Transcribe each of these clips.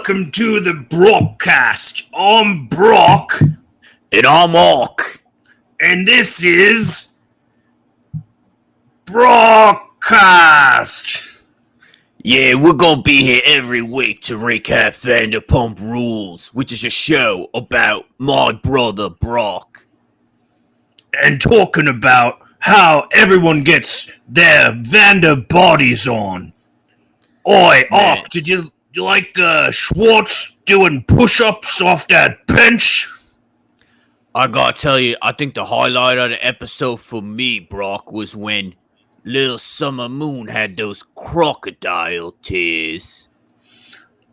welcome to the Brockcast. I'm Brock. And I'm Orc. And this is Brockcast. Yeah, we're gonna be here every week to recap Vanderpump Rules, which is a show about my brother Brock. And talking about how everyone gets their Vander bodies on. Oi, Man. Orc, did you like Schwartz doing push-ups off that bench? I gotta tell you, I think the highlight of the episode for me, Brock, was when Lil Summer Moon had those crocodile tears.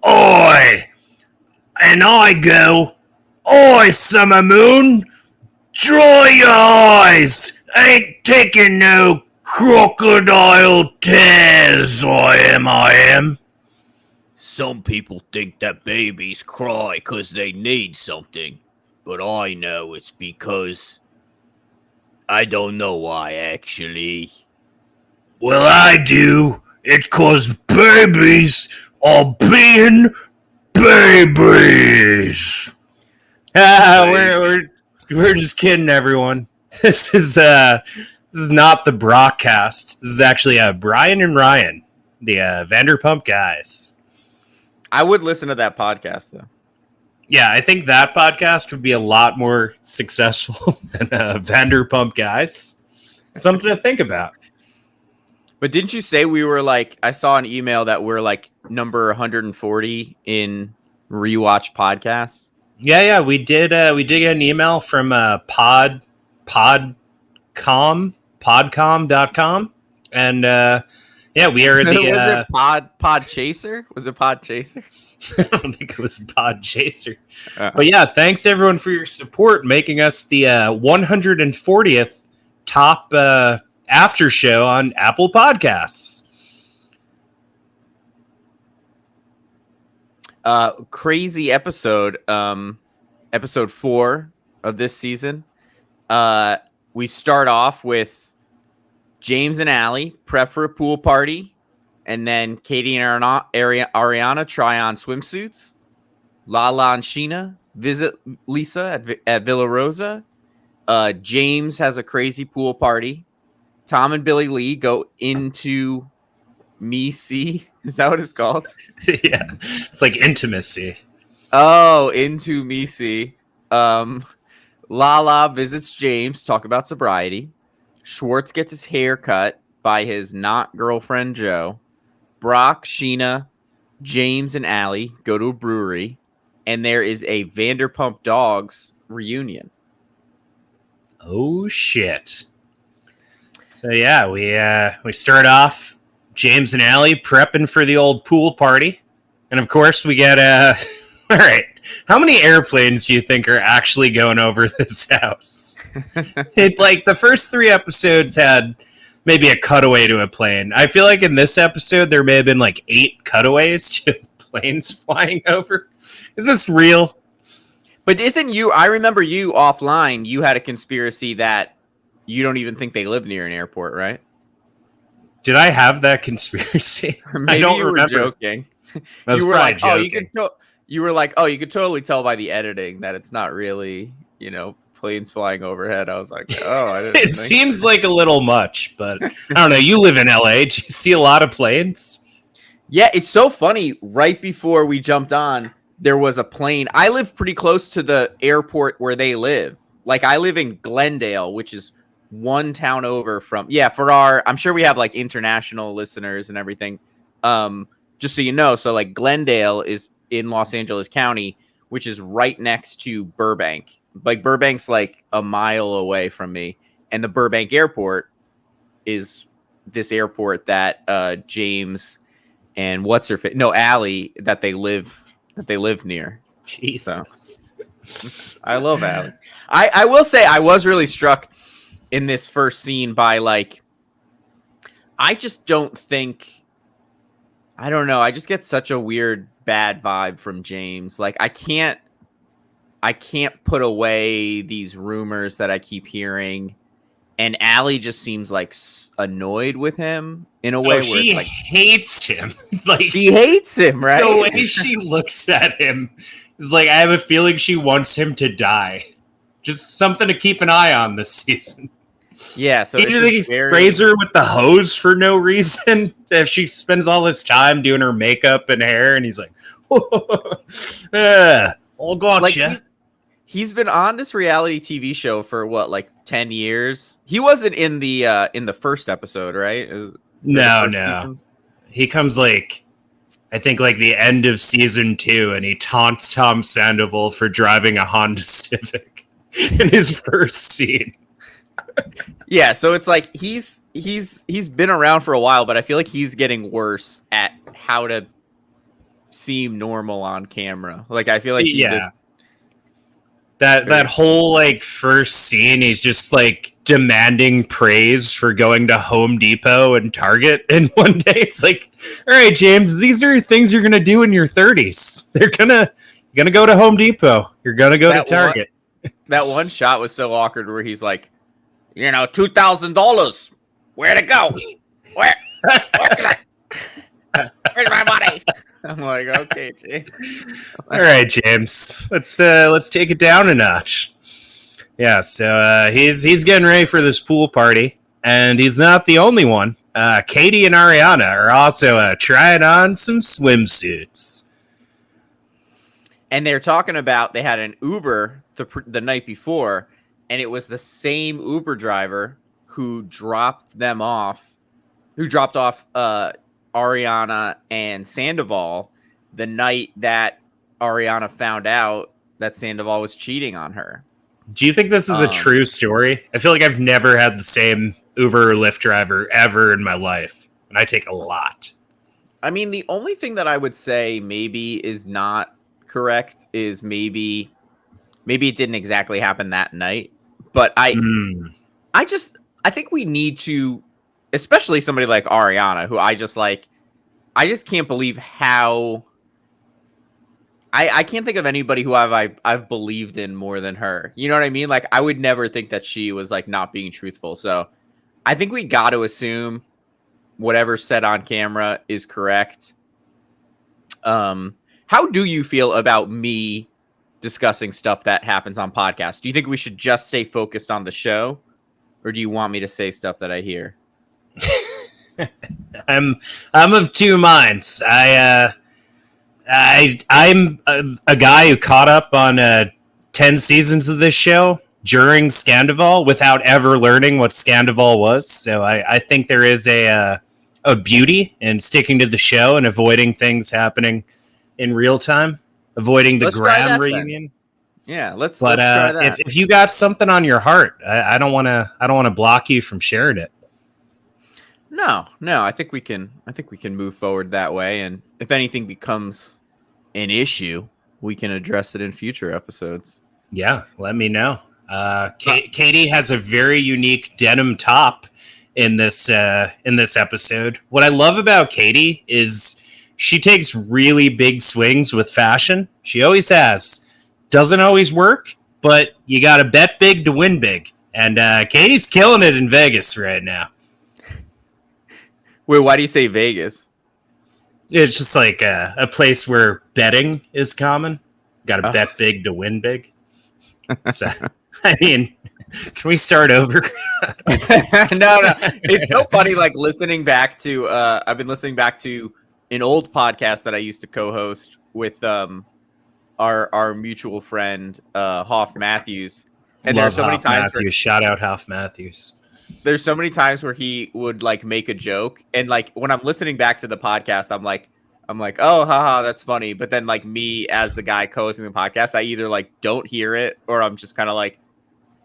Oi! And I go, Oi, Summer Moon! Dry your eyes! Ain't taking no crocodile tears, I am. Some people think that babies cry 'cause they need something, but I know it's because I don't know why, actually. Well, I do. It's 'cause babies are being babies. We're just kidding, everyone. This is not the Brockcast. This is actually Brian and Ryan, the Vanderpump guys. I would listen to that podcast, though. Yeah, I think that podcast would be a lot more successful than Vanderpump guys. Something to think about. But didn't you say we were like, I saw an email that we're like number 140 in rewatch podcasts? Yeah, we did get an email from podcom.com, and yeah, we are the Was it Pod Chaser? Was it Pod Chaser? I don't think it was Pod Chaser. But yeah, thanks everyone for your support, making us the 140th top after show on Apple Podcasts. Crazy episode. Episode 4 of this season. We start off with James and Allie prep for a pool party, and then Katie and Ariana try on swimsuits. Lala and Sheena visit Lisa at Villa Rosa. James has a crazy pool party. Tom and Billy Lee go into Me See. Is that what it's called? Yeah, it's like intimacy. Oh, into Me See. Lala visits James, talk about sobriety. Schwartz gets his hair cut by his not girlfriend Joe. Brock, Sheena, James, and Allie go to a brewery, and there is a Vanderpump Dogs reunion. Oh shit! So yeah, we start off James and Allie prepping for the old pool party, and of course we get all right. How many airplanes do you think are actually going over this house? Like the first 3 episodes had maybe a cutaway to a plane. I feel like in this episode there may have been like 8 cutaways to planes flying over. Is this real? But isn't you? I remember you offline. You had a conspiracy that you don't even think they live near an airport, right? Did I have that conspiracy? Or maybe I don't you remember. were joking. I was You were probably like, oh, joking. you were like, oh, you could totally tell by the editing that it's not really, planes flying overhead. I was like, oh, I didn't It seems like a little much, but I don't know. You live in LA. Do you see a lot of planes? Yeah, it's so funny. Right before we jumped on, there was a plane. I live pretty close to the airport where they live. Like, I live in Glendale, which is one town over from, I'm sure we have like international listeners and everything. Just so you know, so like Glendale is in Los Angeles County, which is right next to Burbank. Like Burbank's like a mile away from me, and the Burbank airport is this airport that James and Allie that they live near. Jesus. So, I love Allie. I will say I was really struck in this first scene by like, I just don't think, I don't know. I just get such a weird bad vibe from James. Like I can't put away these rumors that I keep hearing. and Allie just seems like annoyed with him in a way where she it's like hates him. Like she hates him, right? the way she looks at him is like, I have a feeling she wants him to die. Just something to keep an eye on this season. Yeah, so Do you think he sprays her with the hose for no reason? If she spends all this time doing her makeup and hair, and he's like, All gotcha. like he's been on this reality TV show for what, like 10 years? He wasn't in the first episode, right? no. He comes like, I think like the end of season 2, and he taunts Tom Sandoval for driving a Honda Civic in his first scene. Yeah, so it's like he's been around for a while, but I feel like he's getting worse at how to seem normal on camera. Like I feel like he just that whole like first scene, he's just like demanding praise for going to Home Depot and Target in one day. It's like, all right, James, these are things you're gonna do in your 30s. You're gonna go to Home Depot. You're gonna go to Target. That one shot was so awkward where he's like, $2,000. Where'd it go? Where's my money? I'm like, okay, James. All right, James. Let's take it down a notch. Yeah, so he's getting ready for this pool party, and he's not the only one. Katie and Ariana are also trying on some swimsuits. And they're talking about they had an Uber the night before, and it was the same Uber driver who dropped off Ariana and Sandoval the night that Ariana found out that Sandoval was cheating on her. Do you think this is a true story? I feel like I've never had the same Uber or Lyft driver ever in my life, and I take a lot. I mean, the only thing that I would say maybe is not correct is maybe it didn't exactly happen that night. But I think we need to, especially somebody like Ariana, who I just can't believe how I can't think of anybody who I've believed in more than her. You know what I mean? Like I would never think that she was like not being truthful. So I think we got to assume whatever's said on camera is correct. How do you feel about me discussing stuff that happens on podcasts? Do you think we should just stay focused on the show, or do you want me to say stuff that I hear? I'm of two minds. I'm a guy who caught up on 10 seasons of this show during Scandival without ever learning what Scandival was. So I think there is a beauty in sticking to the show and avoiding things happening in real time. Avoiding the Graham reunion. Yeah, let's try that. If you got something on your heart, I don't want to block you from sharing it. No, I think we can move forward that way, and if anything becomes an issue, we can address it in future episodes. Yeah, let me know. Katie has a very unique denim top in this episode. What I love about Katie is she takes really big swings with fashion. She always has. Doesn't always work, but you got to bet big to win big. And Katie's killing it in Vegas right now. Wait, why do you say Vegas? It's just like a place where betting is common. Got to bet big to win big. So, I mean, can we start over? No. It's so funny, like listening back to, I've been listening back to an old podcast that I used to co-host with our mutual friend Hoff Matthews, and there's so many times shout out Hoff Matthews. There's so many times where he would like make a joke, and like when I'm listening back to the podcast, I'm like, oh, haha, that's funny. But then like me as the guy co-hosting the podcast, I either like don't hear it or I'm just kind of like,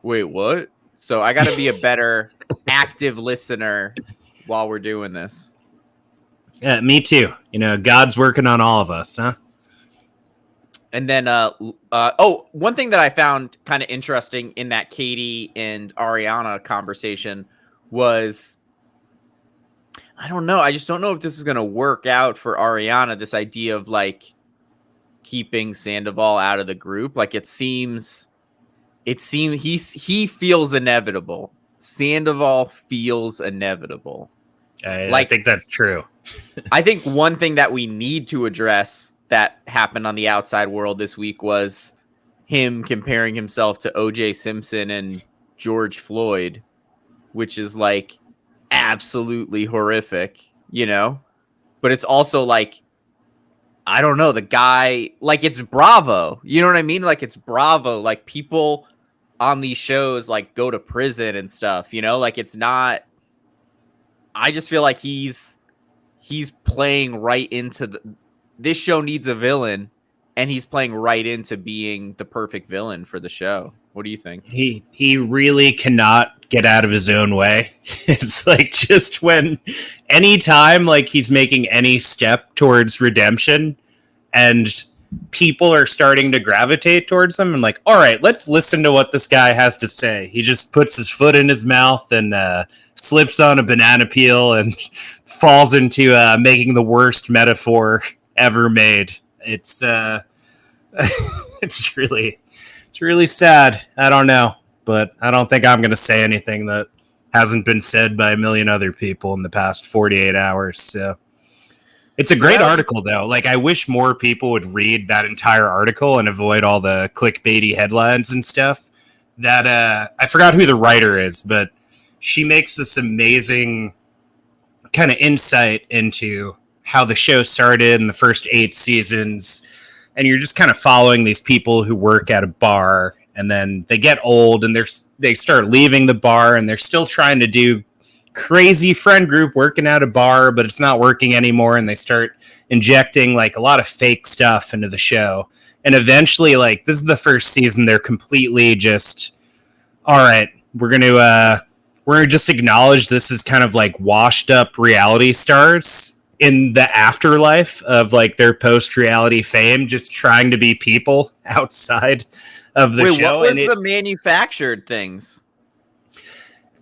wait, what? So I got to be a better active listener while we're doing this. Yeah, me too. God's working on all of us, huh? And then, one thing that I found kind of interesting in that Katie and Ariana conversation was, I don't know. I just don't know if this is going to work out for Ariana, this idea of like keeping Sandoval out of the group. Like it seems he feels inevitable. Sandoval feels inevitable. I think that's true. I think one thing that we need to address that happened on the outside world this week was him comparing himself to O.J. Simpson and George Floyd, which is like absolutely horrific, you know? But it's also like, I don't know, the guy, like, it's Bravo. You know what I mean? Like, it's Bravo. Like, people on these shows, like, go to prison and stuff, you know? Like, it's not, I just feel like he's playing right into this show needs a villain, and he's playing right into being the perfect villain for the show. What do you think? He really cannot get out of his own way. It's like just when anytime like he's making any step towards redemption and people are starting to gravitate towards him, I'm like, all right, let's listen to what this guy has to say. He just puts his foot in his mouth and slips on a banana peel and falls into making the worst metaphor ever made. It's it's really sad. I don't know, but I don't think I'm going to say anything that hasn't been said by a million other people in the past 48 hours. So it's a great article, though. Like, I wish more people would read that entire article and avoid all the clickbaity headlines and stuff. That I forgot who the writer is, but she makes this amazing kind of insight into how the show started in the first 8 seasons. And you're just kind of following these people who work at a bar, and then they get old and they start leaving the bar, and they're still trying to do crazy friend group working at a bar, but it's not working anymore. And they start injecting like a lot of fake stuff into the show. And eventually, like, this is the first season, they're completely just, all right, we're going to just acknowledge this is kind of like washed up reality stars in the afterlife of like their post-reality fame, just trying to be people outside of the show. What was the manufactured things?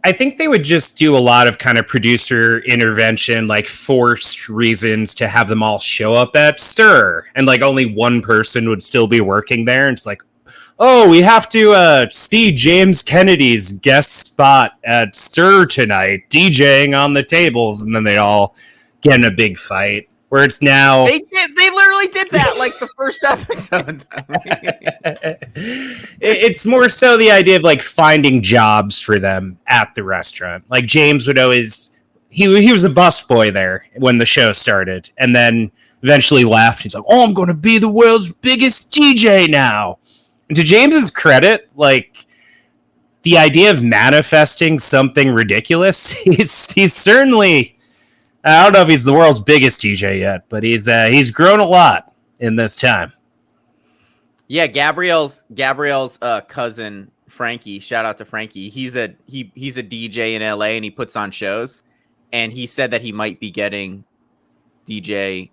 I think they would just do a lot of kind of producer intervention, like forced reasons to have them all show up at STIR, and like only one person would still be working there. And it's like, oh, we have to see James Kennedy's guest spot at STIR tonight, DJing on the tables, and then they all get in a big fight. Where it's now, they literally did that like the first episode. It's more so the idea of like finding jobs for them at the restaurant. Like James would always, he was a busboy there when the show started, and then eventually left. He's like, oh, I'm going to be the world's biggest DJ now. And to James's credit, like, the idea of manifesting something ridiculous, he's certainly, I don't know if he's the world's biggest DJ yet, but he's grown a lot in this time. Yeah, Gabrielle's cousin Frankie. Shout out to Frankie. He's a DJ in LA, and he puts on shows. And he said that he might be getting DJ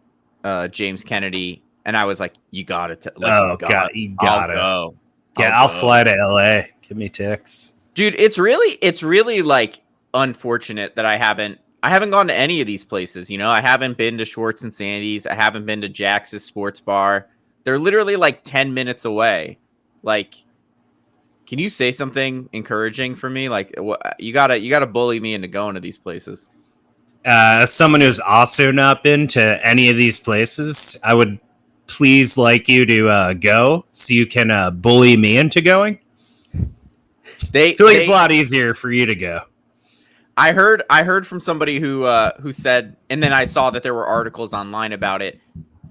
James Kennedy. And I was like, "You got it! You got it! Go. I'll fly to LA. Give me ticks, dude." It's really like unfortunate that I haven't gone to any of these places. You know, I haven't been to Schwartz and Sandy's. I haven't been to Jax's Sports Bar. They're literally like 10 minutes away. Like, can you say something encouraging for me? Like, you gotta bully me into going to these places. As someone who's also not been to any of these places, I would please like you to go so you can bully me into going. I feel like it's a lot easier for you to go. I heard from somebody who said, and then I saw that there were articles online about it,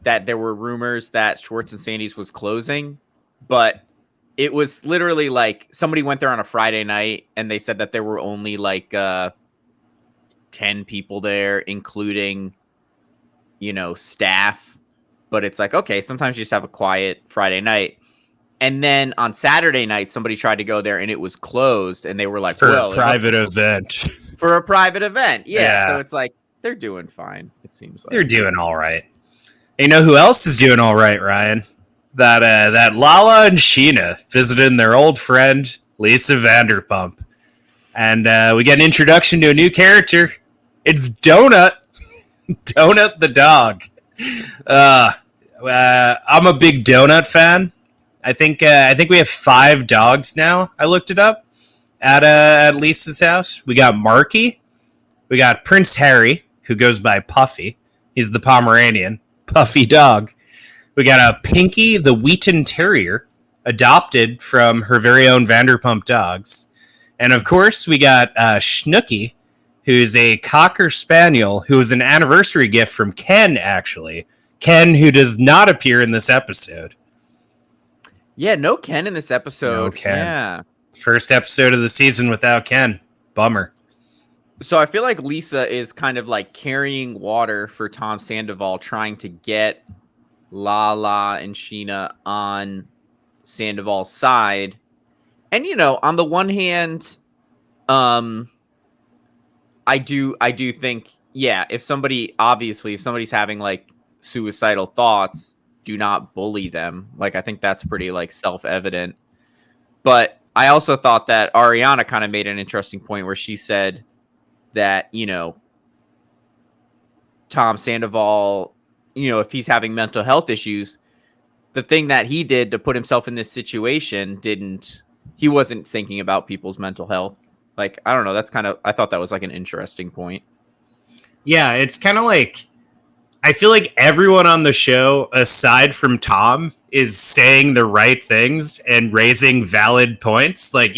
that there were rumors that Schwartz and Sandy's was closing, but it was literally like somebody went there on a Friday night and they said that there were only like 10 people there, including, you know, staff. But it's like, okay, sometimes you just have a quiet Friday night. And then on Saturday night, somebody tried to go there and it was closed, and they were like, for a private event. For a private event. Yeah. So it's like, they're doing fine, it seems like. They're doing all right. You know who else is doing all right, Ryan? That Lala and Sheena visiting their old friend, Lisa Vanderpump. And we get an introduction to a new character. It's Donut. Donut the dog. I'm a big Donut fan. I think we have 5 dogs now. I looked it up. at Lisa's house. We got Marky. We got Prince Harry, who goes by Puffy. He's the Pomeranian. Puffy dog. We got a Pinky, the Wheaton Terrier, adopted from her very own Vanderpump Dogs. And of course, we got Schnooky, who's a Cocker Spaniel, who was an anniversary gift from Ken, actually. Ken, who does not appear in this episode. Yeah, no Ken in this episode. No Ken. Yeah. First episode of the season without Ken. Bummer. So I feel like Lisa is kind of like carrying water for Tom Sandoval, trying to get Lala and Sheena on Sandoval's side. And, you know, on the one hand, I do think, yeah, if somebody's having like suicidal thoughts, do not bully them. Like, I think that's pretty like self-evident. But I also thought that Ariana kind of made an interesting point where she said that, you know, Tom Sandoval, you know, if he's having mental health issues, the thing that he did to put himself in this situation he wasn't thinking about people's mental health. Like, I don't know. I thought that was like an interesting point. Yeah, it's kind of like, I feel like everyone on the show, aside from Tom, is saying the right things and raising valid points. Like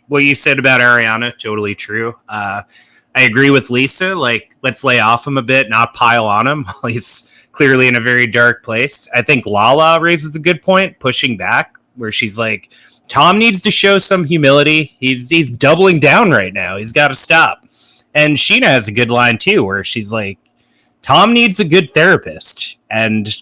what you said about Ariana, totally true. I agree with Lisa. Like, let's lay off him a bit, not pile on him while he's clearly in a very dark place. I think Lala raises a good point, pushing back, where she's like, Tom needs to show some humility. He's doubling down right now. He's got to stop. And Sheena has a good line too, where she's like, Tom needs a good therapist. And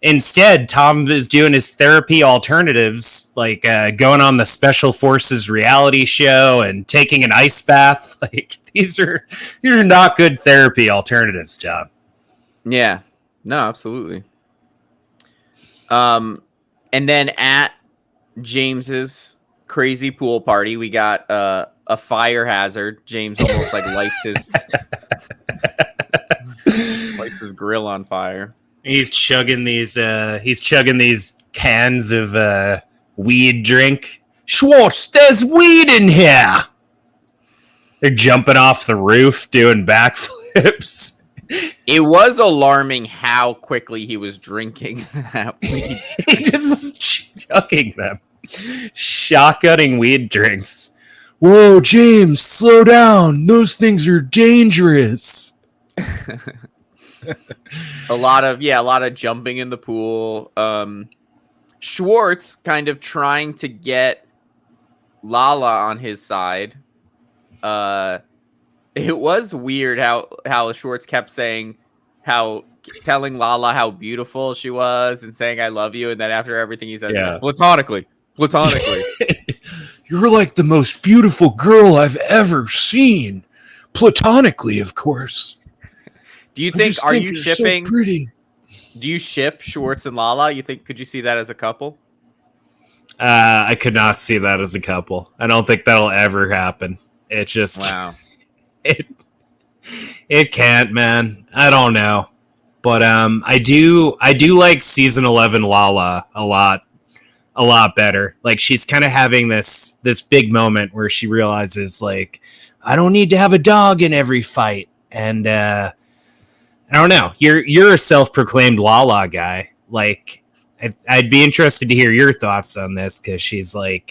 instead, Tom is doing his therapy alternatives, like going on the Special Forces reality show and taking an ice bath. Like, these are not good therapy alternatives, Tom. Yeah, no, absolutely. And then at James's crazy pool party, we got a fire hazard. James almost like lights his grill on fire. He's chugging these cans of weed drink. Schwartz, there's weed in here. They're jumping off the roof, doing backflips. It was alarming how quickly he was drinking that weed. He just was chugging them. Shotgunning weed drinks. Whoa, James, slow down. Those things are dangerous. a lot of jumping in the pool. Schwartz kind of trying to get Lala on his side. It was weird how Schwartz kept telling Lala how beautiful she was and saying I love you, and then after everything he says, yeah. platonically. You're like the most beautiful girl I've ever seen. Platonically, of course. Do you think you shipping? So pretty. Do you ship Schwartz and Lala? Could you see that as a couple? I could not see that as a couple. I don't think that'll ever happen. It just wow. It can't, man. I don't know. But I do like season 11 Lala a lot better. Like, she's kind of having this big moment where she realizes, like, I don't need to have a dog in every fight. And I don't know. You're a self-proclaimed Lala guy. Like, I'd be interested to hear your thoughts on this, because she's like,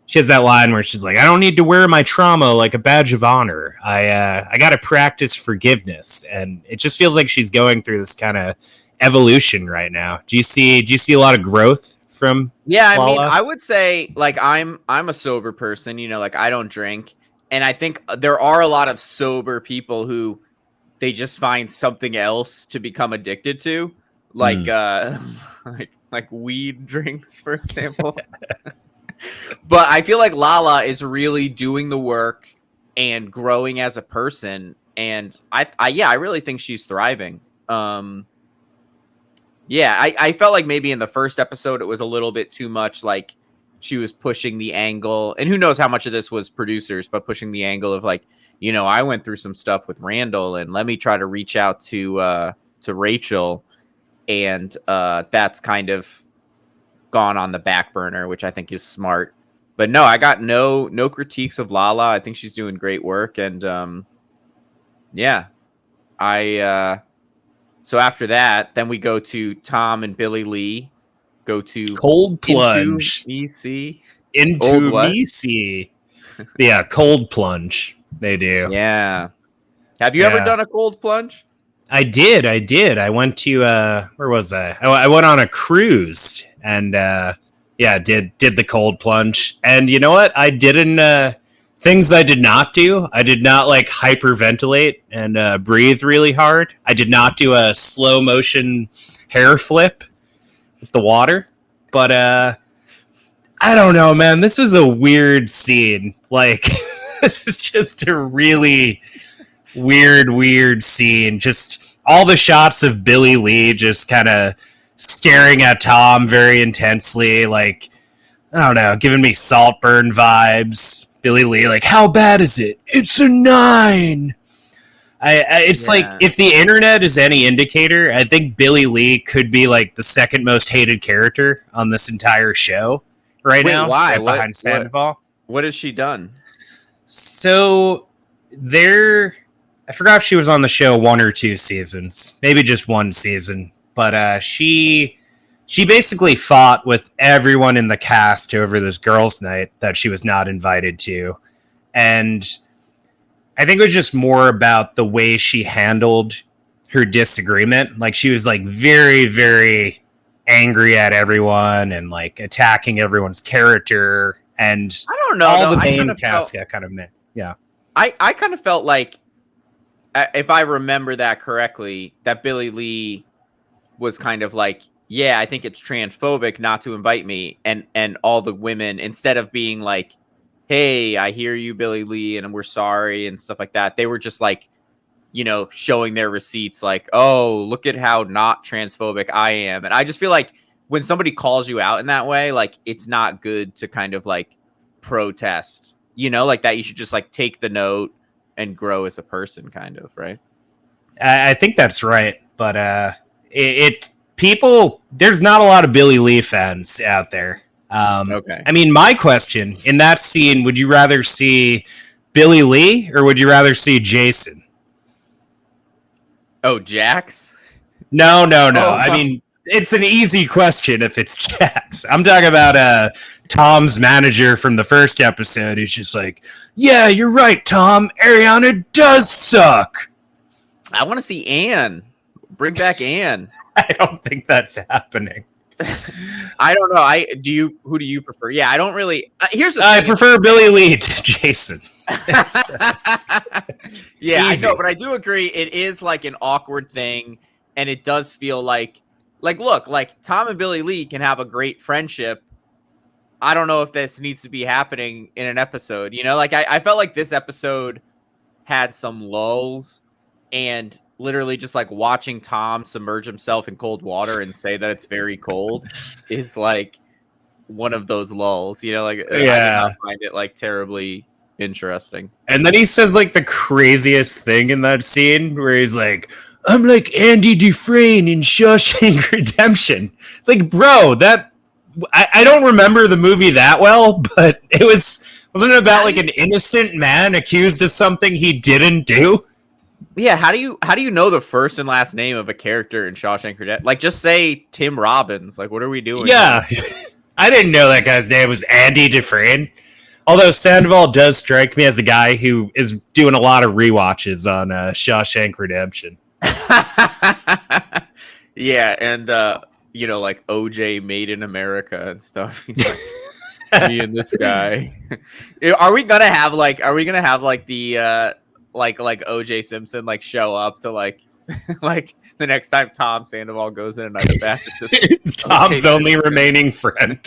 she has that line where she's like, I don't need to wear my trauma like a badge of honor. I got to practice forgiveness. And it just feels like she's going through this kind of evolution right now. Do you see a lot of growth from Yeah, Lala? I mean, I would say, like, I'm a sober person, you know, like, I don't drink. And I think there are a lot of sober people who they just find something else to become addicted to, like like weed drinks, for example. But I feel like Lala is really doing the work and growing as a person, and I really think she's thriving. I felt like maybe in the first episode it was a little bit too much, like she was pushing the angle, and who knows how much of this was producers, but pushing the angle of, like, you know, I went through some stuff with Randall, and let me try to reach out to Rachel, and that's kind of gone on the back burner, which I think is smart. but no, I got no critiques of Lala. I think she's doing great work, and yeah, so after that, then we go to Tom and Billy Lee go to Cold plunge into Misi. Yeah, cold plunge. They do. Yeah. Have you ever done a cold plunge? I did. I went to where was I? I went on a cruise and did the cold plunge. And you know what? I didn't things I did not do. I did not like hyperventilate and breathe really hard. I did not do a slow motion hair flip with the water. But I don't know, man. This was a weird scene. Like this is just a really weird scene. Just all the shots of Billy Lee just kind of staring at Tom very intensely, like, I don't know, giving me Saltburn vibes. Billy Lee, like, how bad is it? It's a 9. It's like, if the internet is any indicator, I think Billy Lee could be like the second most hated character on this entire show right now. Why? Right behind Sandoval. What has she done? So I forgot if she was on the show 1 or 2 seasons, maybe just 1 season, but she basically fought with everyone in the cast over this girls' night that she was not invited to. And I think it was just more about the way she handled her disagreement. Like, she was like very, very angry at everyone and like attacking everyone's character. And I don't know. All the main cast got kind of meh. Yeah. I kind of felt like, if I remember that correctly, that Billy Lee was kind of like, yeah, I think it's transphobic not to invite me. And all the women, instead of being like, hey, I hear you, Billy Lee, and we're sorry and stuff like that, they were just like, you know, showing their receipts like, oh, look at how not transphobic I am. And I just feel like when somebody calls you out in that way, like, it's not good to kind of like protest, you know, like that. You should just like take the note and grow as a person, kind of, right? I think that's right. But there's not a lot of Billy Lee fans out there. Okay. I mean, my question in that scene, would you rather see Billy Lee or would you rather see Jason? Oh, Jax? No. I mean, it's an easy question if it's Jax. I'm talking about Tom's manager from the first episode who's just like, yeah, you're right, Tom. Ariana does suck. I want to see Anne. Bring back Anne. I don't think that's happening. I don't know. Who do you prefer? Yeah, I don't really. Here's the I prefer Billy Lee to Jason. Yeah, Easy. I know, but I do agree. It is like an awkward thing, and it does feel like look, like Tom and Billy Lee can have a great friendship. I don't know if this needs to be happening in an episode. You know, like I felt like this episode had some lulls, and literally just like watching Tom submerge himself in cold water and say that it's very cold is like one of those lulls, you know, like, yeah. I did not find it like terribly interesting. And then he says like the craziest thing in that scene where he's like, I'm like Andy Dufresne in Shawshank Redemption. It's like, bro, that I don't remember the movie that well, but wasn't it about like an innocent man accused of something he didn't do? Yeah, how do you know the first and last name of a character in Shawshank Redemption? Like, just say Tim Robbins. Like, what are we doing? Yeah, I didn't know that guy's name was Andy Dufresne. Although Sandoval does strike me as a guy who is doing a lot of rewatches on Shawshank Redemption. Yeah, and you know, like OJ Made in America and stuff. He's like, me and this guy. Are we gonna have the like OJ Simpson like show up to like like the next time Tom Sandoval goes in a night bath? It's Tom's only remaining friend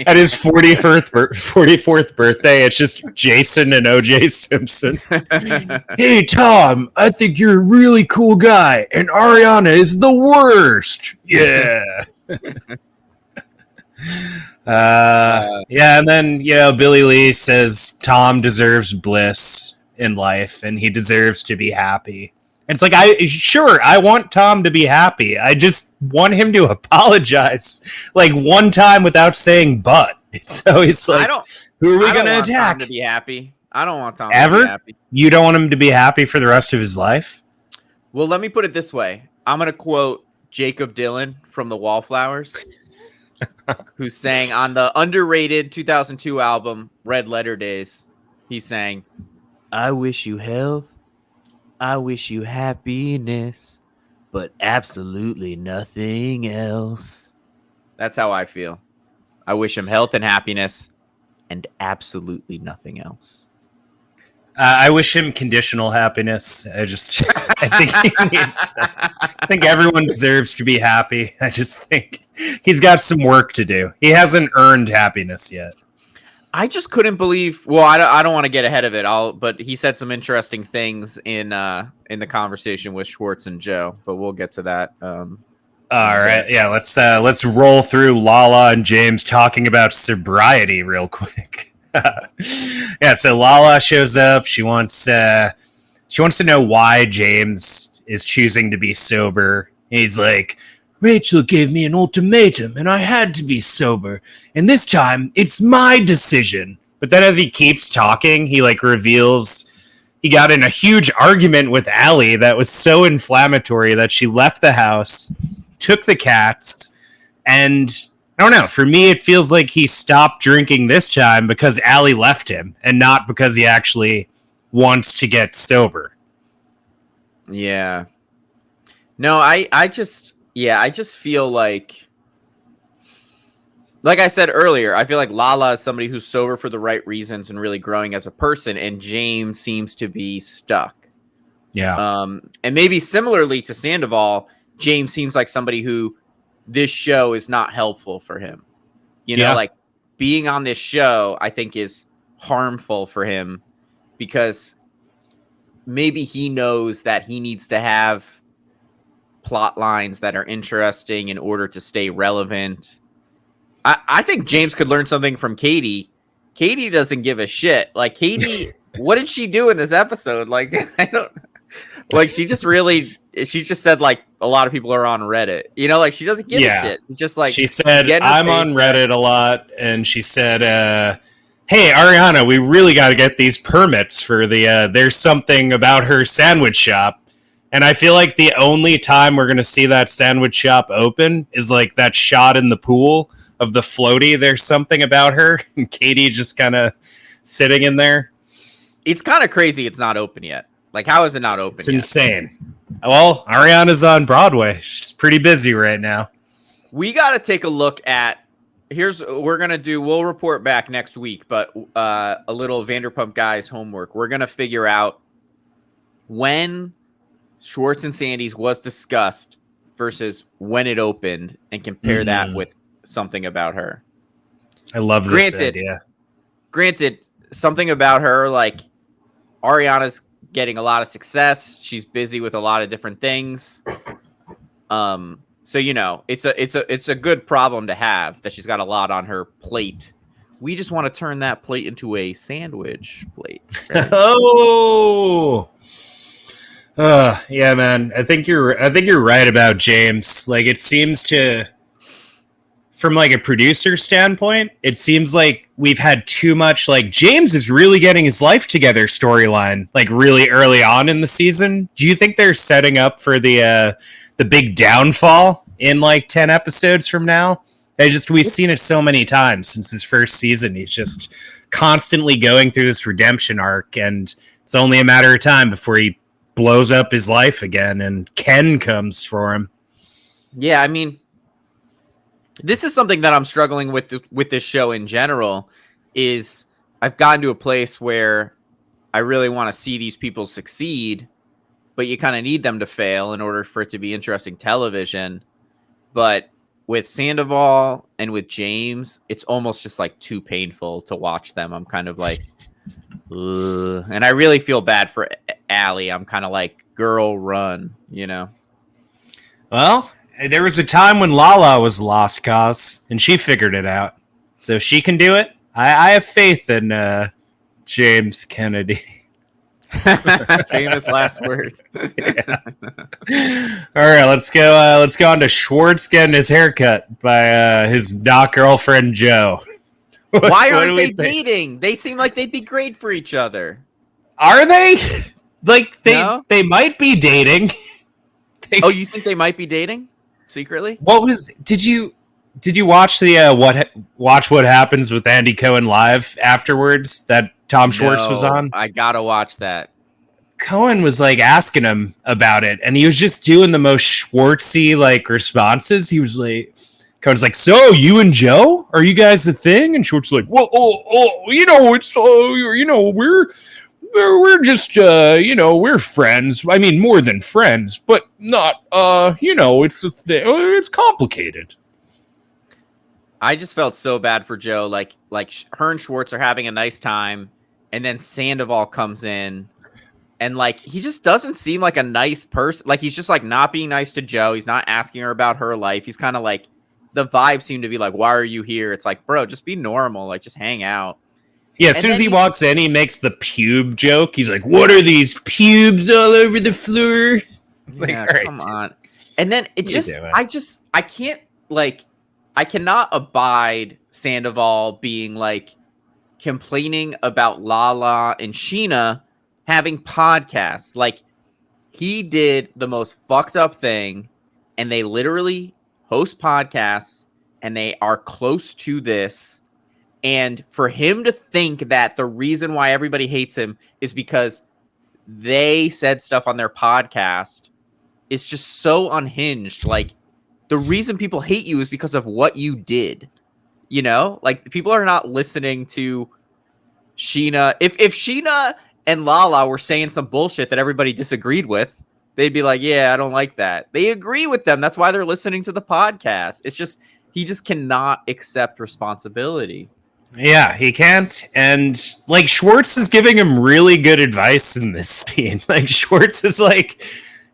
at his 44th birthday. It's just Jason and OJ Simpson. Hey Tom, I think you're a really cool guy, and Ariana is the worst. Yeah. Yeah, and then Billy Lee says Tom deserves bliss in life and he deserves to be happy. It's like, I want Tom to be happy. I just want him to apologize like one time without saying but. So he's like, Who are we I don't going to want Tom attack? to be happy. I don't want Tom Ever? to be happy. You don't want him to be happy for the rest of his life? Well, let me put it this way. I'm going to quote Jacob Dylan from the Wallflowers, who sang on the underrated 2002 album, Red Letter Days. He sang, I wish you health. I wish you happiness, but absolutely nothing else. That's how I feel. I wish him health and happiness and absolutely nothing else. I wish him conditional happiness. I think he needs I think everyone deserves to be happy. I just think he's got some work to do. He hasn't earned happiness yet. I just couldn't believe. Well, I don't want to get ahead of it. But he said some interesting things in the conversation with Schwartz and Joe. But we'll get to that. All right, yeah. Let's roll through Lala and James talking about sobriety real quick. Yeah, so Lala shows up. She wants to know why James is choosing to be sober. He's like, Rachel gave me an ultimatum and I had to be sober. And this time it's my decision. But then as he keeps talking, he reveals he got in a huge argument with Allie that was so inflammatory that she left the house, took the cats, and I don't know. For me, it feels like he stopped drinking this time because Allie left him and not because he actually wants to get sober. Yeah. No, I just feel like I said earlier, I feel like Lala is somebody who's sober for the right reasons and really growing as a person, and James seems to be stuck. Yeah. And maybe similarly to Sandoval, James seems like somebody who this show is not helpful for him. Being on this show, I think, is harmful for him because maybe he knows that he needs to have plot lines that are interesting in order to stay relevant. I think James could learn something from Katie. Katie doesn't give a shit. Like, Katie, what did she do in this episode? Like, I don't like, she just said like a lot of people are on Reddit, she doesn't give a shit. Just like, she said, I'm on Reddit a lot. And she said, hey, Ariana, we really got to get these permits for there's something about her sandwich shop. And I feel like the only time we're going to see that sandwich shop open is like that shot in the pool of the floaty. There's something about her. And Katie just kind of sitting in there. It's kind of crazy it's not open yet. Like, how is it not open It's yet? insane. Well, Ariana's on Broadway. She's pretty busy right now. We got to take a look at... We'll report back next week, but a little Vanderpump Guys homework. We're going to figure out when Schwartz and Sandy's was discussed versus when it opened and compare that with something about her. I love this idea. Granted, something about her, like, Ariana's getting a lot of success. She's busy with a lot of different things. So, it's a good problem to have that she's got a lot on her plate. We just want to turn that plate into a sandwich plate. Right? Yeah, man. I think you're right about James. Like, it seems to, from like a producer standpoint, it seems like we've had too much like James is really getting his life together storyline like really early on in the season. Do you think they're setting up for the big downfall in like 10 episodes from now? We've seen it so many times since his first season. He's just constantly going through this redemption arc, and it's only a matter of time before he blows up his life again and Ken comes for him. Yeah, I mean, this is something that I'm struggling with this show in general. Is I've gotten to a place where I really want to see these people succeed, but you kind of need them to fail in order for it to be interesting television. But with Sandoval and with James, it's almost just like too painful to watch them. I'm kind of like, ugh. And I really feel bad for Allie. I'm kind of like, girl, run, Well, there was a time when Lala was a lost cause, and she figured it out. So if she can do it, I have faith in James Kennedy. Famous last words. Yeah. All right, let's go on to Schwartz getting his haircut by his not girlfriend Joe. Why What aren't do we they think? dating? They seem like they'd be great for each other. Are they? Like No? they might be dating. Oh, you think they might be dating secretly? What was? Did you watch the watch what happens with Andy Cohen live afterwards that Tom Schwartz was No, on? I gotta watch that. Cohen was like asking him about it, and he was just doing the most Schwartzy like responses. He was like, Cohen's like, "So you and Joe, are you guys a thing?" And Schwartz was like, "Well, you know, it's you know, we're just you know, we're friends. I mean, more than friends, but not you know, it's complicated." I just felt so bad for Joe. Like her and Schwartz are having a nice time, and then Sandoval comes in, and like he just doesn't seem like a nice person. Like he's just like not being nice to Joe. He's not asking her about her life. He's kind of like the vibe seemed to be like, "Why are you here?" It's like, bro, just be normal. Like just hang out. Yeah, as And soon as then he walks in, he makes the pube joke. He's like, "What are these pubes all over the floor?" Like, Yeah, all right, come dude. on. And then it What are you just, doing? I can't like, I cannot abide Sandoval being like complaining about Lala and Sheena having podcasts. Like he did the most fucked up thing, and they literally host podcasts, and they are close to this. And for him to think that the reason why everybody hates him is because they said stuff on their podcast is just so unhinged. Like the reason people hate you is because of what you did. You know, like people are not listening to Sheena. If Sheena and Lala were saying some bullshit that everybody disagreed with, they'd be like, "Yeah, I don't like that." They agree with them. That's why they're listening to the podcast. It's just he just cannot accept responsibility. Yeah, he can't. And like Schwartz is giving him really good advice in this scene. Like Schwartz is like,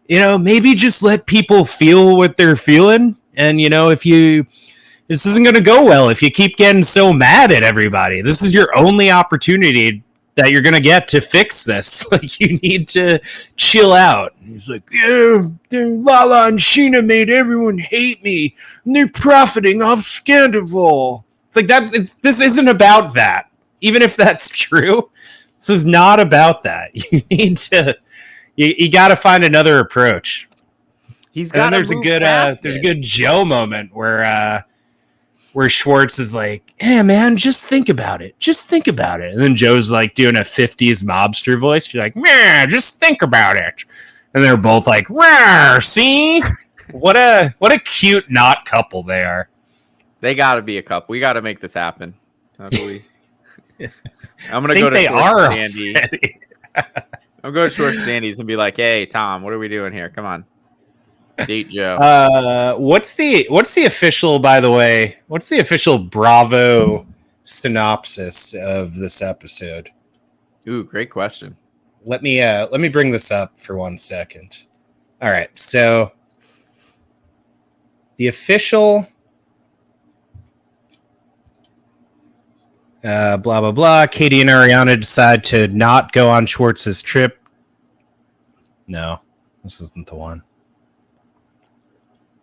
you know, maybe just let people feel what they're feeling. And you know, this isn't going to go well if you keep getting so mad at everybody. This is your only opportunity that you're going to get to fix this. Like you need to chill out. And he's like, "Yeah, Lala and Sheena made everyone hate me. And they're profiting off Scandival." It's like this isn't about that. Even if that's true, this is not about that. You need to you got to find another approach. He's And then got there's a good Joe moment where Schwartz is like, "Hey man, just think about it. Just think about it." And then Joe's like doing a 50s mobster voice. She's like, "Man, just think about it." And they're both like, "Rah, see? What a cute not couple they are." They got to be a couple. We got to make this happen. How do we? I'm gonna I think go to they Schwartz are and Sandy. already. I'm going to Schwartz and Sandy's and be like, "Hey Tom, what are we doing here? Come on, date Joe." What's the official, by the way? What's the official Bravo synopsis of this episode? Ooh, great question. Let me bring this up for 1 second. All right, so the official blah blah blah. Katie and Ariana decide to not go on Schwartz's trip. No, this isn't the one.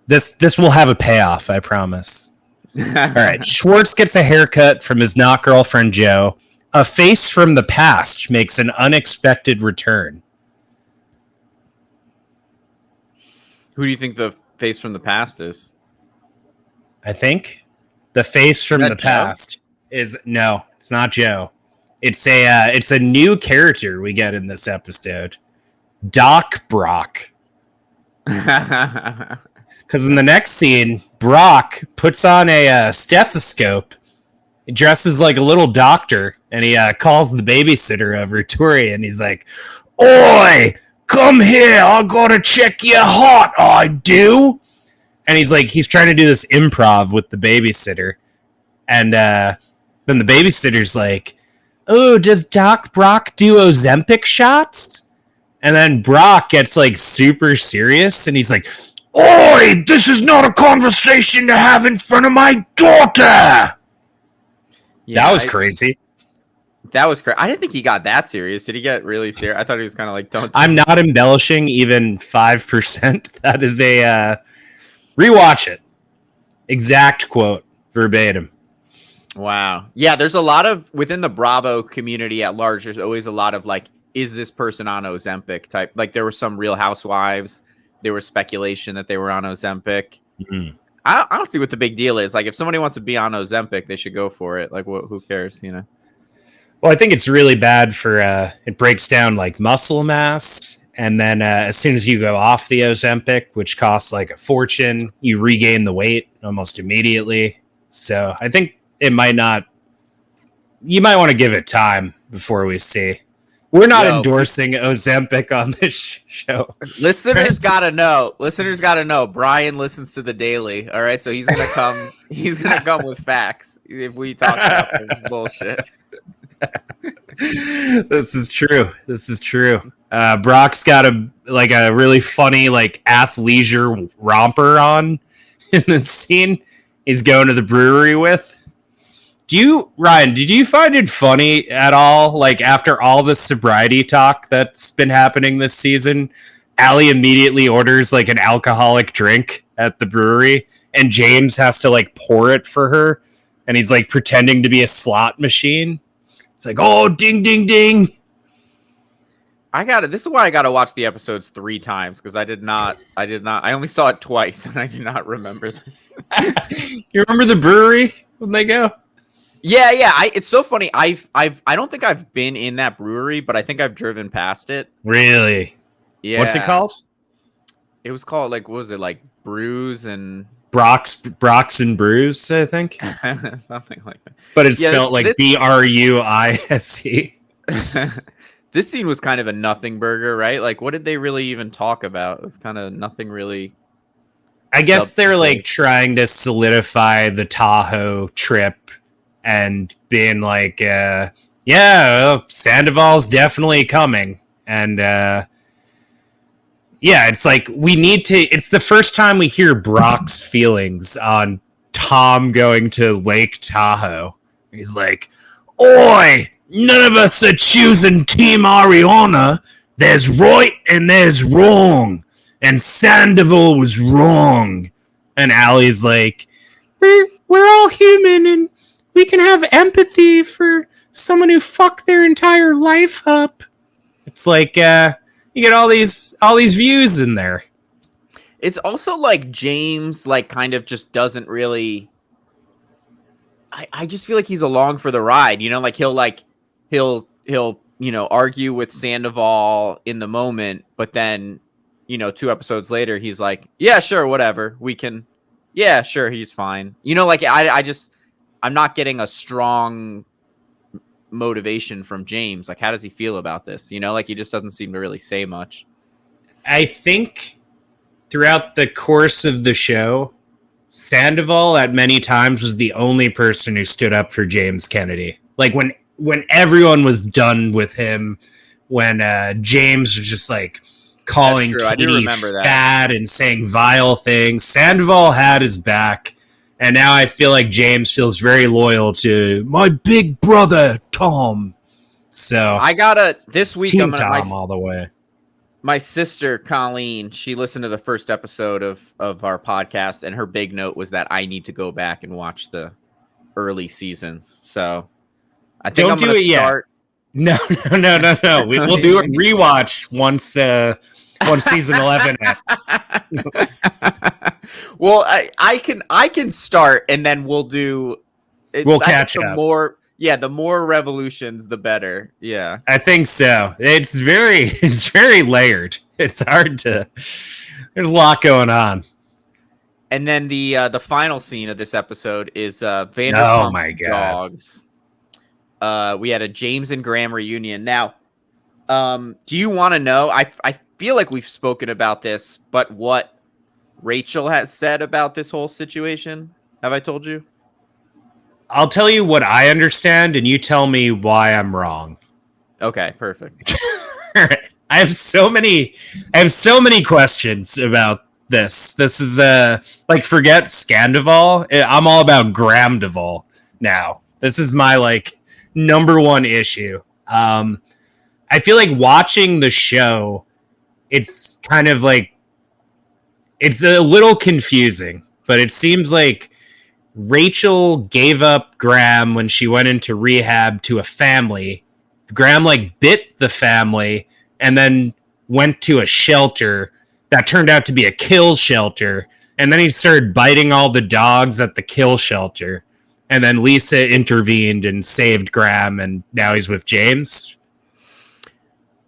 This will have a payoff, I promise. All right, Schwartz gets a haircut from his not girlfriend Joe. A face from the past makes an unexpected return. Who do you think the face from the past is? I think the face from Is the that Joe? past is no, it's not Joe. It's a new character we get in this episode, Doc Brock. Because in the next scene, Brock puts on a stethoscope, he dresses like a little doctor, and he calls the babysitter over, Tori, and he's like, "Oi, come here! I gotta check your heart, I do." And he's trying to do this improv with the babysitter, and then the babysitter's like, "Oh, does Doc Brock do Ozempic shots?" And then Brock gets like super serious, and he's like, "Oi, this is not a conversation to have in front of my daughter." Yeah, That was crazy. That was crazy. I didn't think he got that serious. Did he get really serious? I thought he was kind of like, "Don't." I'm not embellishing even 5%. That is a rewatch it. Exact quote, verbatim. Wow. Yeah, there's a lot of within the Bravo community at large. There's always a lot of like, is this person on Ozempic type? Like there were some Real Housewives. There was speculation that they were on Ozempic. Mhm. I don't see what the big deal is. Like if somebody wants to be on Ozempic, they should go for it. Like who cares? You know. Well, I think it's really bad for it breaks down like muscle mass. And then as soon as you go off the Ozempic, which costs like a fortune, you regain the weight almost immediately. So I think it might not. You might want to give it time before we see. We're not endorsing Ozempic on this show. Listeners gotta know. Listeners gotta know. Brian listens to the Daily. All right, so he's gonna come. He's gonna come with facts if we talk about some bullshit. This is true. This is true. Brock's got a really funny like athleisure romper on in this scene. He's going to the brewery with. Ryan, did you find it funny at all? Like after all the sobriety talk that's been happening this season, Allie immediately orders like an alcoholic drink at the brewery and James has to like pour it for her. And he's like pretending to be a slot machine. It's like, oh, ding, ding, ding. This is why I gotta watch the episodes 3 times because I only saw it twice and I do not remember this. You remember the brewery when they go? Yeah. It's so funny. I don't think I've been in that brewery, but I think I've driven past it. Really? Yeah. What's it called? It was called like, what was it, like Brews and Brock's and Brews, I think. something like that. But it's spelled like BRUISE. This scene was kind of a nothing burger, right? Like, what did they really even talk about? It was kind of nothing really. I guess they're like trying to solidify the Tahoe trip and being like, Sandoval's definitely coming. And it's like it's the first time we hear Brock's feelings on Tom going to Lake Tahoe. He's like, oi, none of us are choosing Team Ariana. There's right and there's wrong. And Sandoval was wrong. And Allie's like, we're all human and we can have empathy for someone who fucked their entire life up. It's like, you get all these views in there. It's also like James, like, kind of just doesn't really. I just feel like he's along for the ride, you know. Like he'll argue with Sandoval in the moment, but then 2 episodes later he's like, yeah, sure, whatever, we can. Yeah, sure, he's fine. Like I'm not getting a strong motivation from James. Like, how does he feel about this? Like he just doesn't seem to really say much. I think throughout the course of the show, Sandoval at many times was the only person who stood up for James Kennedy. Like when everyone was done with him, when James was just like calling Katie fat and saying vile things, Sandoval had his back. And now I feel like James feels very loyal to my big brother, Tom. So this week, Team Tom all the way. My sister, Colleen, she listened to the first episode of our podcast, and her big note was that I need to go back and watch the early seasons. So I think I'm going to start. No. We'll do a rewatch once season 11 ends. Well, I can start, and then we'll do. We'll catch up. The more revolutions, the better. Yeah, I think so. It's very layered. It's hard to. There's a lot going on. And then the final scene of this episode is Vanderpump Dogs. We had a James and Graham reunion. Now, do you want to know? I feel like we've spoken about this, but what Rachel has said about this whole situation? Have I told you? I'll tell you what I understand, and you tell me why I'm wrong. Okay, perfect. I have so many questions about this. This is forget Scandival. I'm all about Gramdival now. This is my number one issue. I feel like watching the show, it's kind of it's a little confusing, but it seems like Rachel gave up Graham when she went into rehab to a family. Graham like bit the family and then went to a shelter that turned out to be a kill shelter. And then he started biting all the dogs at the kill shelter. And then Lisa intervened and saved Graham, and now he's with James.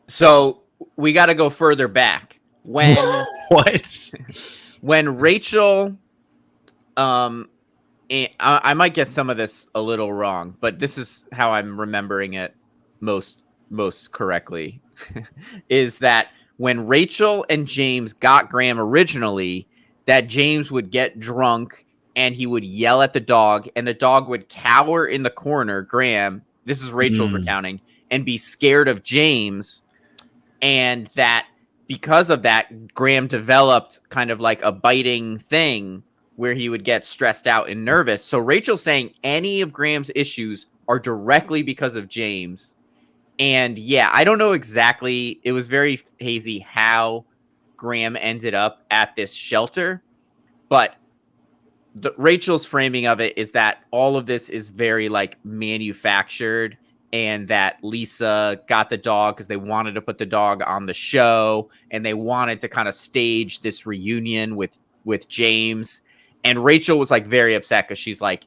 So we got to go further back. When What? when Rachel, I might get some of this a little wrong, but this is how I'm remembering it most correctly, is that when Rachel and James got Graham originally, that James would get drunk and he would yell at the dog, and the dog would cower in the corner, Graham, this is Rachel's recounting, and be scared of James, and that because of that, Graham developed kind of like a biting thing where he would get stressed out and nervous. So Rachel's saying any of Graham's issues are directly because of James. And yeah, I don't know exactly. It was very hazy how Graham ended up at this shelter, but Rachel's framing of it is that all of this is very like manufactured, and that Lisa got the dog because they wanted to put the dog on the show, and they wanted to kind of stage this reunion with James. And Rachel was like very upset because she's like,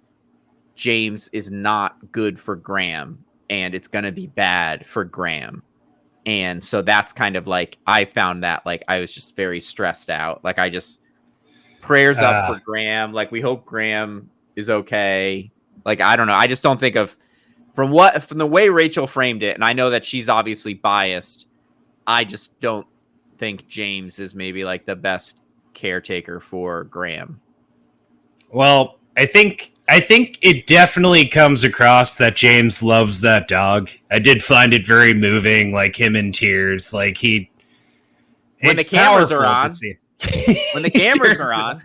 James is not good for Graham, and it's going to be bad for Graham. And so that's kind of like, I found that like I was just very stressed out. Like I just prayers up for Graham. Like we hope Graham is okay. Like, I don't know. I just don't think of from the way Rachel framed it. And I know that she's obviously biased. I just don't think James is maybe like the best caretaker for Graham. Well, I think it definitely comes across that James loves that dog. I did find it very moving, like him in tears. Like when the cameras are on. When the cameras are on.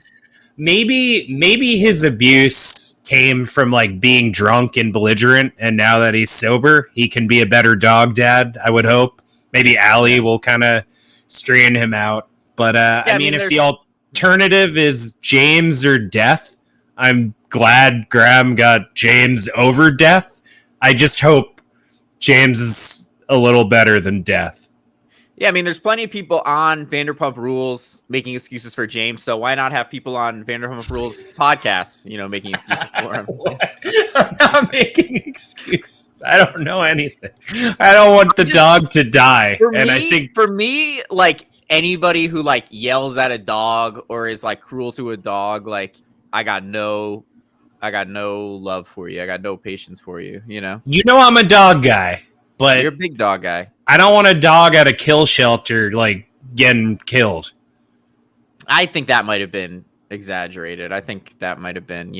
Maybe his abuse came from like being drunk and belligerent, and now that he's sober, he can be a better dog dad, I would hope. Maybe Allie will kind of straighten him out. But I mean, if the alternative is James or death, I'm glad Graham got James over death. I just hope James is a little better than death. Yeah, I mean, there's plenty of people on Vanderpump Rules making excuses for James, so why not have people on Vanderpump Rules podcasts, making excuses for him? I'm not making excuses. I don't know anything. I don't want the dog to die. For me, like anybody who like yells at a dog or is like cruel to a dog, like I got no love for you. I got no patience for you. I'm a dog guy, but you're a big dog guy. I don't want a dog at a kill shelter like getting killed. I think that might have been exaggerated. I think that might have been,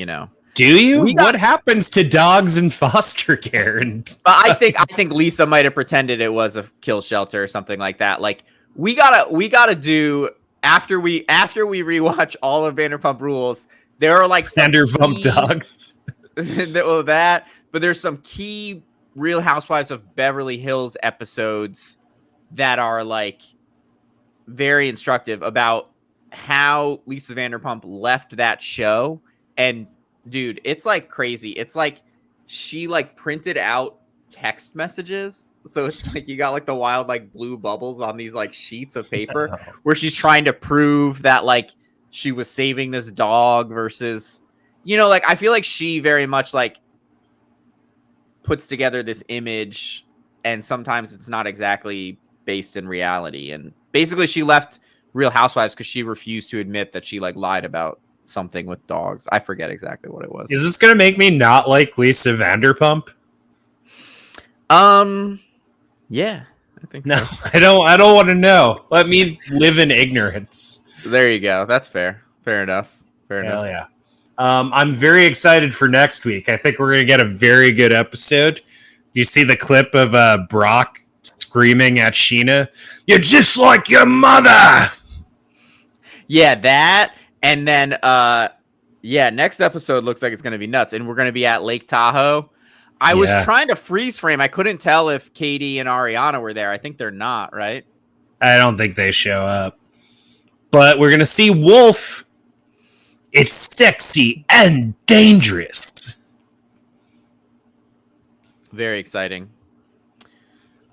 Do you? What happens to dogs in foster care? But I think Lisa might have pretended it was a kill shelter or something like that. Like we gotta do after we rewatch all of Vanderpump Rules. There are like Vanderpump dogs. But there's some key Real Housewives of Beverly Hills episodes that are like very instructive about how Lisa Vanderpump left that show. And dude, it's like crazy. It's like she like printed out text messages. So it's like you got like the wild like blue bubbles on these like sheets of paper where she's trying to prove that like she was saving this dog versus, like I feel like she very much like puts together this image, and sometimes it's not exactly based in reality. And basically she left Real Housewives because she refused to admit that she like lied about something with dogs. I forget exactly what it was. Is this gonna make me not like Lisa Vanderpump? Yeah, I think no. so. I don't want to know. Let me live in ignorance. There you go. That's fair. Fair enough. Hell yeah. I'm very excited for next week. I think we're going to get a very good episode. You see the clip of Brock screaming at Sheena, "You're just like your mother!" Yeah, that. And then, next episode looks like it's going to be nuts. And we're going to be at Lake Tahoe. I was trying to freeze frame. I couldn't tell if Katie and Ariana were there. I think they're not, right? I don't think they show up. But we're going to see Wolf It's sexy and dangerous. Very exciting.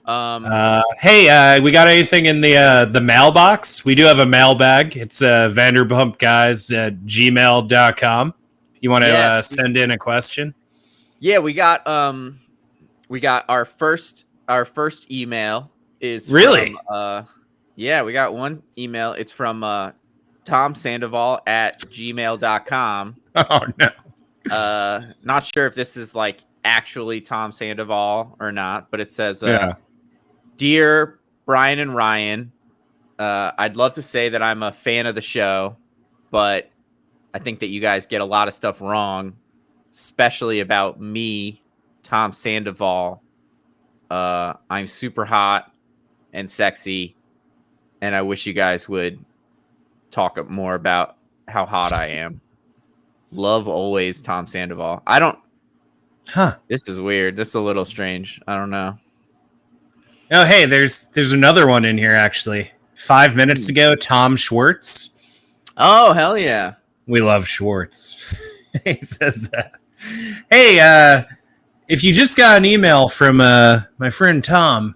Hey, we got anything in the mailbox? We do have a mailbag. It's vanderpumpguys@gmail.com. You want to Yes. send in a question? Yeah, we got our first email is Really? from, yeah, we got one email. It's from Tom Sandoval at gmail.com. Oh no. Not sure if this is like actually Tom Sandoval or not, but it says Yeah. Dear Brian and Ryan, I'd love to say that I'm a fan of the show, but I think that you guys get a lot of stuff wrong, especially about me, Tom Sandoval. I'm super hot and sexy, and I wish you guys would talk more about how hot I am. Love always, Tom Sandoval. Huh. This is weird. This is a little strange. I don't know. Oh, hey, there's another one in here actually. 5 minutes ago, Tom Schwartz. Oh, hell yeah. We love Schwartz. He says, "Hey, if you just got an email from my friend Tom,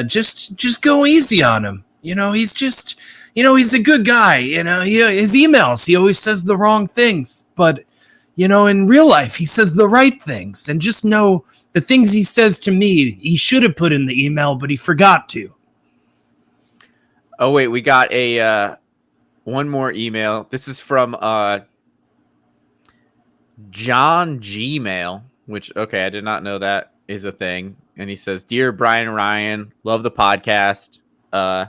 just go easy on him. You know, he's just, he's a good guy. His emails, he always says the wrong things, but in real life, he says the right things. And just know the things he says to me, he should have put in the email, but he forgot to." Oh, wait. We got a one more email. This is from John Gmail, which, okay, I did not know that is a thing. And he says, Dear Brian and Ryan, love the podcast. I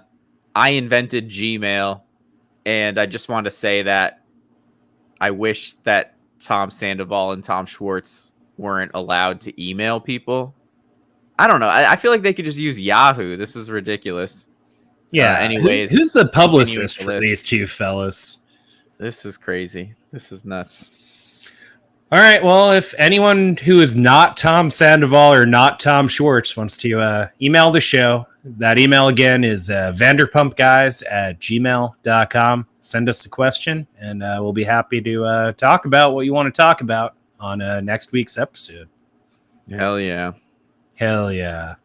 invented Gmail, and I just want to say that I wish that Tom Sandoval and Tom Schwartz weren't allowed to email people. I don't know. I feel like they could just use Yahoo. This is ridiculous. Yeah. Anyways, who's the publicist continuing for to these two fellows? This is crazy. This is nuts. All right. Well, if anyone who is not Tom Sandoval or not Tom Schwartz wants to email the show, that email again is vanderpumpguys@gmail.com. Send us a question, and we'll be happy to talk about what you want to talk about on next week's episode. Hell yeah. Hell yeah.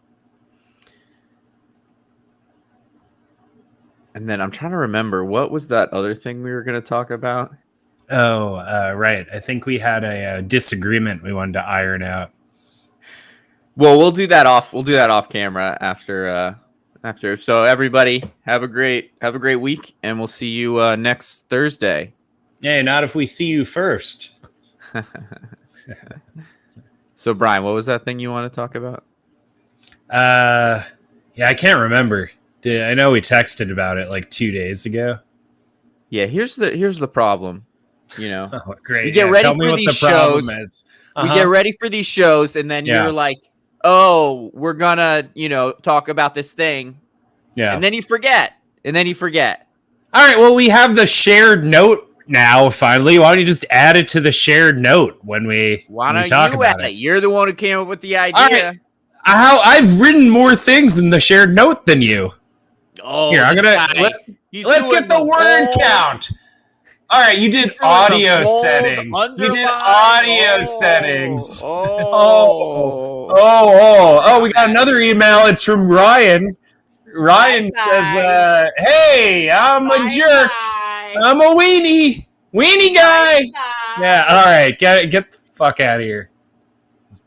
And then I'm trying to remember, what was that other thing we were going to talk about? Oh, right. I think we had a disagreement we wanted to iron out. Well, we'll do that off camera after. So everybody have a great week, and we'll see you next Thursday. Hey, not if we see you first. So Brian, what was that thing you want to talk about? Yeah, I can't remember. I know we texted about it like 2 days ago. Yeah, here's the problem. Oh, great. We get ready tell me for what these the problem shows. is. We get ready for these shows, and then Yeah. you're like, "Oh, we're gonna, talk about this thing," Yeah. and then you forget, All right. Well, we have the shared note now. Finally, why don't you just add it to the shared note when we talk about add it? You're the one who came up with the idea. All right. I've written more things in the shared note than you. Oh, Here, I'm this gonna guy, let's he's get doing the word whole- count. All right, you did he's doing audio the bold settings. You did underline. audio settings. Oh, We got another email. It's from Ryan. Ryan says, "Hey, I'm a jerk. I'm a weenie guy." Yeah. All right, get the fuck out of here.